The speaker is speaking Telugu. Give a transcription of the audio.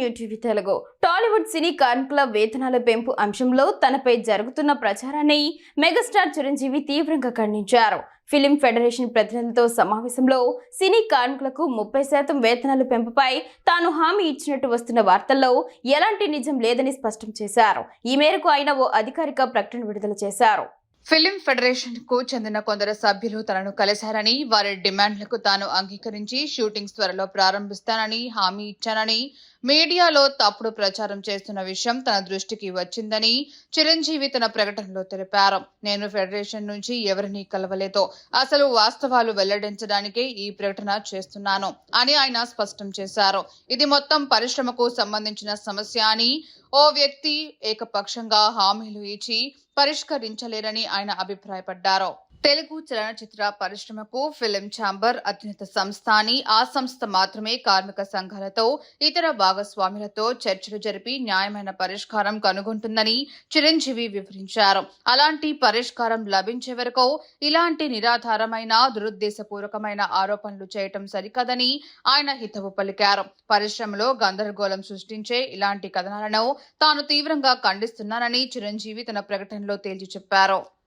న్యూటీవీ తెలుగు. టాలీవుడ్ సినీ కార్మికుల వేతనాల పెంపు అంశంలో తనపై జరుగుతున్న ప్రచారాన్ని మెగాస్టార్ చిరంజీవి తీవ్రంగా ఖండించారు. ఫిలిం ఫెడరేషన్ ప్రతినిధులతో సమావేశంలో సినీ కార్మికులకు 30% వేతనాల పెంపుపై తాను హామీ ఇచ్చినట్టు వస్తున్న వార్తల్లో ఎలాంటి నిజం లేదని స్పష్టం చేశారు. ఈ మేరకు ఆయన ఓ అధికారిక ప్రకటన విడుదల చేశారు. ఫిలిం ఫెడరేషన్ కు చెందిన కొందరు సభ్యులు తనను కలిశారని, వారి డిమాండ్లకు తాను అంగీకరించి షూటింగ్స్ త్వరలో ప్రారంభిస్తానని హామీ ఇచ్చానని, మీడియాలో తప్పుడు ప్రచారం చేస్తున్న విషయం తన దృష్టికి వచ్చిందని చిరంజీవి తన ప్రకటనలో తెలిపారు. నేను ఫెడరేషన్ నుంచి ఎవరిని కలవలేదో, అసలు వాస్తవాలు వెల్లడించడానికే ఈ ప్రకటన చేస్తున్నాను అని ఆయన స్పష్టం చేశారు. ఇది మొత్తం పరిశ్రమకు సంబంధించిన సమస్య అని, ఓ వ్యక్తి ఏకపక్షంగా హామీలు ఇచ్చి పరిష్కరించలేరని ఆయన అభిప్రాయపడ్డారు. తెలుగు చలనచిత్ర పరిశ్రమకు ఫిలిం ఛాంబర్ అత్యున్నత సంస్థ అని, ఆ సంస్థ మాత్రమే కార్మిక సంఘాలతో ఇతర భాగస్వాములతో చర్చలు జరిపి న్యాయమైన పరిష్కారం కనుగొంటుందని చిరంజీవి వివరించారు. అలాంటి పరిష్కారం లభించే వరకు ఇలాంటి నిరాధారమైన దురుద్దేశపూర్వకమైన ఆరోపణలు చేయటం సరికాదని ఆయన హితవు పలికారు. పరిశ్రమలో గందరగోళం సృష్టించే ఇలాంటి కథనాలను తాను తీవ్రంగా ఖండిస్తున్నానని చిరంజీవి తన ప్రకటనలో తేల్చి చెప్పారు.